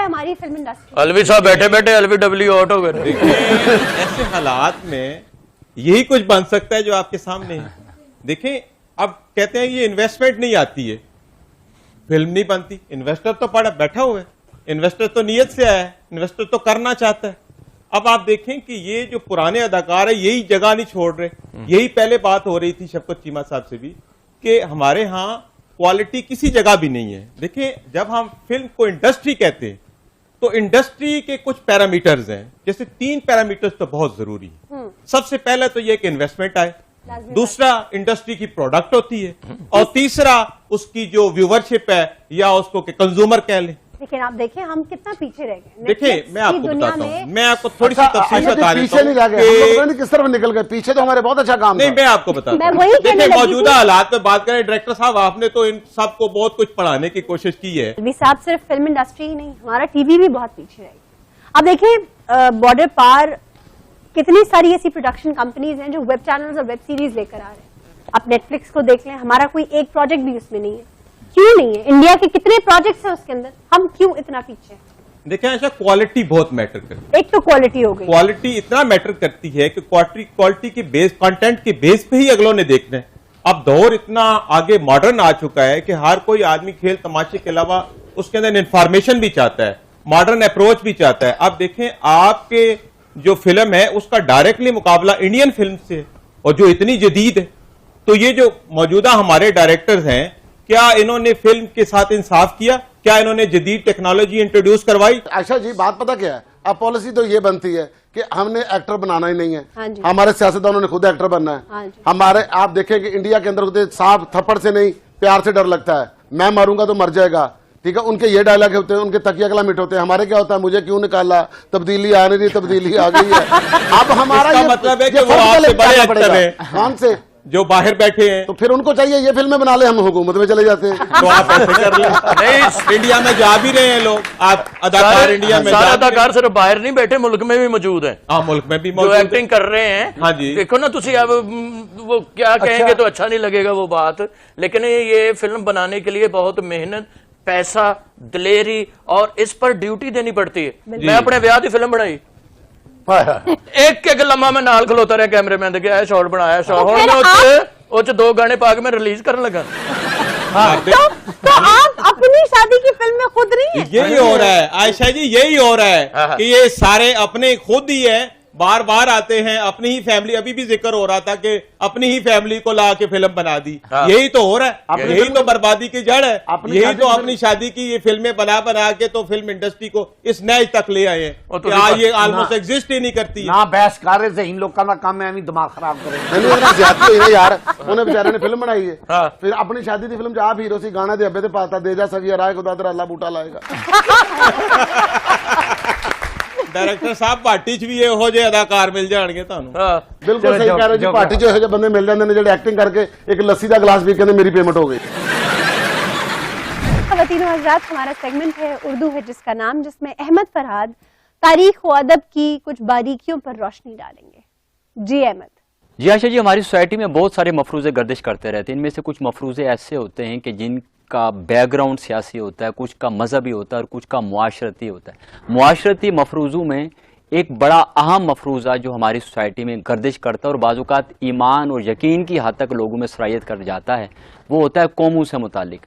ہماری film industry. الوی صاحب بیٹھے بیٹھے الوی ڈبلیو آؤٹ ہو گئے. ایسے حالات میں یہی کچھ بن سکتا ہے جو آپ کے سامنے ہے. دیکھیں اب کہتے ہیں یہ انویسٹمنٹ نہیں آتی ہے, فلم نہیں بنتی. انویسٹر تو پڑا بیٹھا ہوا ہے, انویسٹر تو نیت سے آیا ہے, انویسٹر تو کرنا چاہتا ہے. اب آپ دیکھیں کہ یہ جو پرانے اداکار ہیں یہی جگہ نہیں چھوڑ رہے. یہی پہلے بات ہو رہی تھی شفقت چیمہ صاحب سے بھی کہ ہمارے ہاں کوالٹی کسی جگہ بھی نہیں ہے. دیکھیں جب ہم فلم کو انڈسٹری کہتے ہیں تو انڈسٹری کے کچھ پیرامیٹرز ہیں, جیسے 3 پیرامیٹرز تو بہت ضروری ہیں. سب سے پہلے تو یہ کہ انویسٹمنٹ آئے, دوسرا انڈسٹری کی پروڈکٹ ہوتی ہے, اور تیسرا اس کی جو ویورشپ ہے یا اس کو کہ کنزیومر کہہ لیں. لیکن آپ دیکھیں ہم کتنا پیچھے رہ گئے. دیکھیں میں آپ کو بتاتا ہوں, میں آپ کو تھوڑی سی تفصیل بتا پیچھے نہیں دیتا جا گئے, کس طرف نکل گئے پیچھے, تو ہمارے بہت اچھا کام. نہیں میں آپ کو بتاتا ہوں. دیکھیں موجودہ حالات میں بات کریں, ڈائریکٹر صاحب آپ نے تو ان سب کو بہت کچھ پڑھانے کی کوشش کی ہے. الوی صاحب صرف فلم انڈسٹری ہی نہیں, ہمارا ٹی وی بھی بہت پیچھے رہ گیا. اب دیکھیں بارڈر پار کتنی ساری ایسی پروڈکشن کمپنیز ہیں جو ویب چینلز اور ویب سیریز لے کر آ رہے ہیں. آپ نیٹ فلکس کو دیکھ لیں, ہمارا کوئی ایک پروجیکٹ بھی اس میں نہیں ہے. کیوں نہیں ہے؟ انڈیا کے کتنے پروجیکٹس ہیں اس کے اندر, ہم کیوں اتنا پیچھے ہیں؟ دیکھیں ایسا کوالٹی بہت میٹر کرتی ہے. ایک تو کوالٹی ہو گئی, کوالٹی اتنا میٹر کرتی ہے کہ کوالٹی کے بیس, کنٹینٹ کے بیس پہ ہی اگلوں نے دیکھنا ہے. اب دور اتنا آگے ماڈرن آ چکا ہے کہ ہر کوئی آدمی کھیل تماشے کے علاوہ اس کے اندر انفارمیشن بھی چاہتا ہے, ماڈرن اپروچ بھی چاہتا ہے. اب دیکھیں آپ کے جو فلم ہے اس کا ڈائریکٹلی مقابلہ انڈین فلم سے, اور جو اتنی جدید ہے. تو یہ جو موجودہ ہمارے ڈائریکٹرز ہیں, کیا انہوں نے فلم کے ساتھ انصاف کیا؟ کیا انہوں نے جدید ٹیکنالوجی انٹروڈیوس کروائی؟ عائشہ جی بات پتہ کیا ہے, اب پالیسی تو یہ بنتی ہے کہ ہم نے ایکٹر بنانا ہی نہیں ہے. ہاں جی. ہمارے سیاستدانوں نے خود ایکٹر بننا ہے. ہاں جی. ہمارے آپ دیکھیں کہ انڈیا کے اندر صاحب تھپڑ سے نہیں پیار سے ڈر لگتا ہے, میں ماروں گا تو مر جائے گا. ٹھیک ہے, ان کے یہ ڈائلاگ ہوتے ہیں, ان کے تکیہ کلام ہوتے ہیں. ہمارے کیا ہوتا ہے, مجھے کیوں نکالا, تبدیلی آ نہیں رہی, تبدیلی آ گئی ہے. اب ہمارا مطلب ہے کہ وہ آپ سے بڑے ایکٹر ہیں کون سے جو باہر بیٹھے ہیں, تو پھر ان کو چاہیے یہ فلمیں بنا لیں, ہم حکومت میں چلے جاتے ہیں. تو آپ ایسے کر لیں. نہیں انڈیا میں جا بھی رہے ہیں لوگ, آپ اداکار انڈیا میں سارے اداکار صرف باہر نہیں بیٹھے, ملک میں بھی موجود ہیں. ہاں ملک میں بھی جو موجود ایکٹنگ کر رہے ہیں. ہاں جی. دیکھو نا تسی اب وہ کیا کہیں گے تو اچھا نہیں لگے گا وہ بات, لیکن یہ فلم بنانے کے لیے بہت محنت, پیسہ, دلیری اور اس پر ڈیوٹی دینی پڑتی ہے. میں اپنے بیاہ کی فلم بنائی, ایک ایک لمحہ میں نال کھلوتا رہا کیمرے مین دے, شاٹ بنایا, شاٹ 2 گانے پا کے میں ریلیز کرنے لگا. تو آپ اپنی شادی کی فلم میں خود نہیں ہیں. یہی ہو رہا ہے عائشہ جی, یہی ہو رہا ہے کہ یہ سارے اپنے خود ہی ہیں, بار بار آتے ہیں اپنی ہی فیملی. ابھی بھی ذکر ہو رہا تھا کہ اپنی ہی فیملی کو لا کے فلم بنا دی. یہی تو ہو رہا ہے, یہی تو بربادی کی جڑ ہے. یہی تو اپنی شادی کی یہ فلمیں بنا کے تو فلم انڈسٹری کو اس نیج تک لے آئے ہیں کہ آج یہ آلموسٹ ایگزسٹ ہی نہیں کرتی. نہ بحث کر رہے ذہین لوگوں کا کام ہے دماغ خراب کرے. زیادتی ہوئی ہے یار, انہیں بیچارے نے فلم بنائی ہے, پھر اپنی شادی دی فلم جا آپ ہیرو سی گانا دے ابے تے پاتا دے جا سگی رائے خدا تیرا اللہ بوٹا لائے گا. ڈائریکٹر صاحب پارٹی چ بھی یہو جے اداکار مل جان گے تانوں. بالکل صحیح کہہ رہے جی, پارٹی جو ہے بندے مل جاندے نے جڑے ایکٹنگ کر کے ایک لسی دا گلاس پی کے میری پیمنٹ ہو گئی. خواتین و حضرات, ہمارا سیگمنٹ ہے اردو ہے جس کا نام, جس میں احمد فرحاد تاریخ و ادب کی کچھ باریکیوں پر روشنی ڈالیں گے. جی احمد. جی عائشہ جی, ہماری سوسائٹی میں بہت سارے مفروضے گردش کرتے رہتے ہیں. ان میں سے کچھ مفروضے ایسے ہوتے ہیں کہ جن کا بیک گراؤنڈ سیاسی ہوتا ہے, کچھ کا مذہبی ہوتا ہے اور کچھ کا معاشرتی ہوتا ہے. معاشرتی مفروضوں میں ایک بڑا اہم مفروضہ جو ہماری سوسائٹی میں گردش کرتا ہے اور بعض اوقات ایمان اور یقین کی حد تک لوگوں میں سرایت کر جاتا ہے, وہ ہوتا ہے قوموں سے متعلق.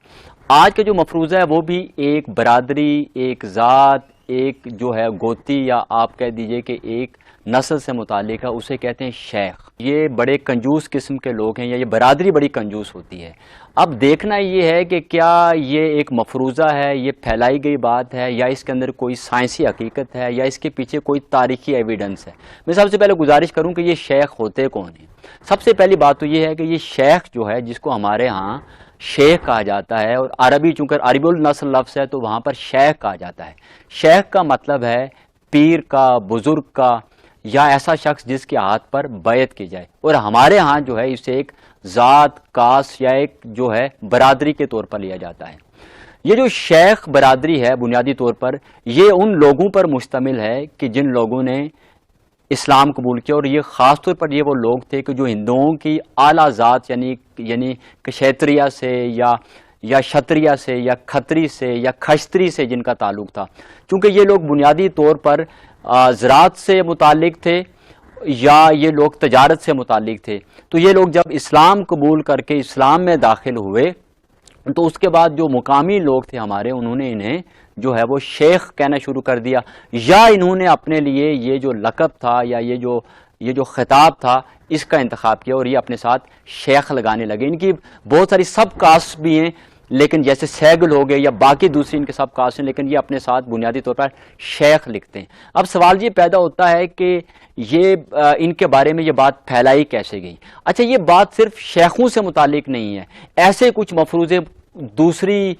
آج کا جو مفروضہ ہے وہ بھی ایک برادری, ایک ذات, ایک جو ہے گوتی یا آپ کہہ دیجئے کہ ایک نسل سے متعلق ہے. اسے کہتے ہیں شیخ. یہ بڑے کنجوس قسم کے لوگ ہیں, یا یہ برادری بڑی کنجوس ہوتی ہے. اب دیکھنا یہ ہے کہ کیا یہ ایک مفروضہ ہے, یہ پھیلائی گئی بات ہے, یا اس کے اندر کوئی سائنسی حقیقت ہے, یا اس کے پیچھے کوئی تاریخی ایویڈنس ہے. میں سب سے پہلے گزارش کروں کہ یہ شیخ ہوتے کون ہیں. سب سے پہلی بات تو یہ ہے کہ یہ شیخ جو ہے, جس کو ہمارے ہاں شیخ کہا جاتا ہے, اور عربی چونکہ عربی النسل لفظ ہے تو وہاں پر شیخ کہا جاتا ہے. شیخ کا مطلب ہے پیر کا, بزرگ کا, یا ایسا شخص جس کے ہاتھ پر بیعت کی جائے. اور ہمارے ہاں جو ہے اسے ایک ذات, کاسٹ یا ایک جو ہے برادری کے طور پر لیا جاتا ہے. یہ جو شیخ برادری ہے بنیادی طور پر یہ ان لوگوں پر مشتمل ہے کہ جن لوگوں نے اسلام قبول کیا, اور یہ خاص طور پر یہ وہ لوگ تھے کہ جو ہندوؤں کی اعلیٰ ذات یعنی کشیتریہ سے یا یا شتریہ سے یا کھتری سے یا کھشتری سے جن کا تعلق تھا، چونکہ یہ لوگ بنیادی طور پر زراعت سے متعلق تھے یا یہ لوگ تجارت سے متعلق تھے، تو یہ لوگ جب اسلام قبول کر کے اسلام میں داخل ہوئے تو اس کے بعد جو مقامی لوگ تھے ہمارے، انہوں نے انہیں جو ہے وہ شیخ کہنا شروع کر دیا، یا انہوں نے اپنے لیے یہ جو لقب تھا یا یہ جو خطاب تھا اس کا انتخاب کیا اور یہ اپنے ساتھ شیخ لگانے لگے۔ ان کی بہت ساری سب کاسٹ بھی ہیں، لیکن جیسے سیگل ہو گئے یا باقی دوسری ان کے سب کاسٹ ہیں، لیکن یہ اپنے ساتھ بنیادی طور پر شیخ لکھتے ہیں۔ اب سوال یہ پیدا ہوتا ہے کہ یہ ان کے بارے میں یہ بات پھیلائی کیسے گئی؟ اچھا، یہ بات صرف شیخوں سے متعلق نہیں ہے، ایسے کچھ مفروضے دوسری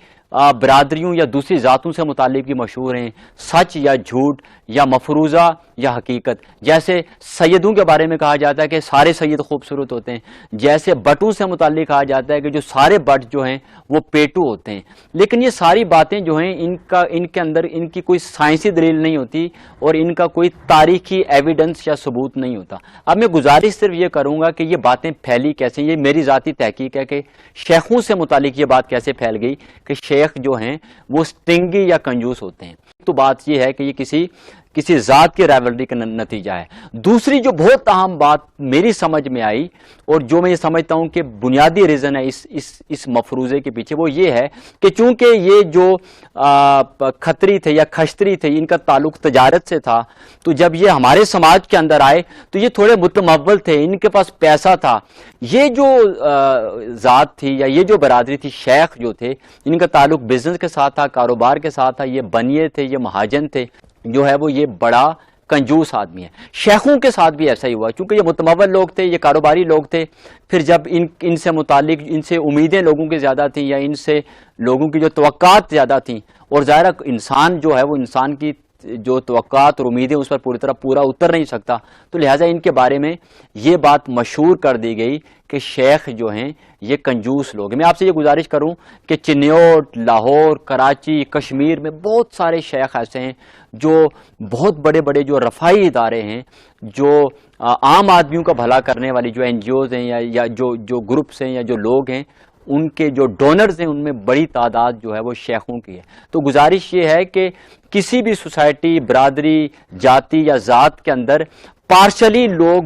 برادریوں یا دوسری ذاتوں سے متعلق بھی مشہور ہیں، سچ یا جھوٹ یا مفروضہ یا حقیقت۔ جیسے سیدوں کے بارے میں کہا جاتا ہے کہ سارے سید خوبصورت ہوتے ہیں، جیسے بٹوں سے متعلق کہا جاتا ہے کہ جو سارے بٹ جو ہیں وہ پیٹو ہوتے ہیں۔ لیکن یہ ساری باتیں جو ہیں ان کے اندر ان کی کوئی سائنسی دلیل نہیں ہوتی اور ان کا کوئی تاریخی ایویڈنس یا ثبوت نہیں ہوتا۔ اب میں گزارش صرف یہ کروں گا کہ یہ باتیں پھیلی کیسے، یہ میری ذاتی تحقیق ہے کہ شیخوں سے متعلق یہ بات کیسے پھیل گئی کہ شیخ جو ہیں وہ سٹنگی یا کنجوس ہوتے ہیں۔ تو بات یہ ہے کہ یہ کسی ذات کی رائیولری کا نتیجہ ہے۔ دوسری جو بہت اہم بات میری سمجھ میں آئی اور جو میں یہ سمجھتا ہوں کہ بنیادی ریزن ہے اس مفروضے کے پیچھے، وہ یہ ہے کہ چونکہ یہ جو کھتری تھے یا کھشتری تھے ان کا تعلق تجارت سے تھا، تو جب یہ ہمارے سماج کے اندر آئے تو یہ تھوڑے متمول تھے، ان کے پاس پیسہ تھا۔ یہ جو ذات تھی یا یہ جو برادری تھی، شیخ جو تھے، ان کا تعلق بزنس کے ساتھ تھا، کاروبار کے ساتھ تھا، یہ بنیے تھے، یہ مہاجن تھے، جو ہے وہ یہ بڑا کنجوس آدمی ہے۔ شیخوں کے ساتھ بھی ایسا ہی ہوا، چونکہ یہ متمول لوگ تھے، یہ کاروباری لوگ تھے، پھر جب ان سے متعلق ان سے امیدیں لوگوں کی زیادہ تھیں یا ان سے لوگوں کی جو توقعات زیادہ تھیں، اور ظاہر انسان جو ہے وہ انسان کی جو توقعات اور امیدیں اس پر پوری طرح پورا اتر نہیں سکتا، تو لہٰذا ان کے بارے میں یہ بات مشہور کر دی گئی کہ شیخ جو ہیں یہ کنجوس لوگ ہیں۔ میں آپ سے یہ گزارش کروں کہ چنیوٹ، لاہور، کراچی، کشمیر میں بہت سارے شیخ ایسے ہیں جو بہت بڑے بڑے جو رفاہی ادارے ہیں، جو عام آدمیوں کا بھلا کرنے والی جو این جی اوز ہیں یا جو گروپس ہیں یا جو لوگ ہیں، ان کے جو ڈونرز ہیں ان میں بڑی تعداد جو ہے وہ شیخوں کی ہے۔ تو گزارش یہ ہے کہ کسی بھی سوسائٹی، برادری، جاتی یا ذات کے اندر پارشلی لوگ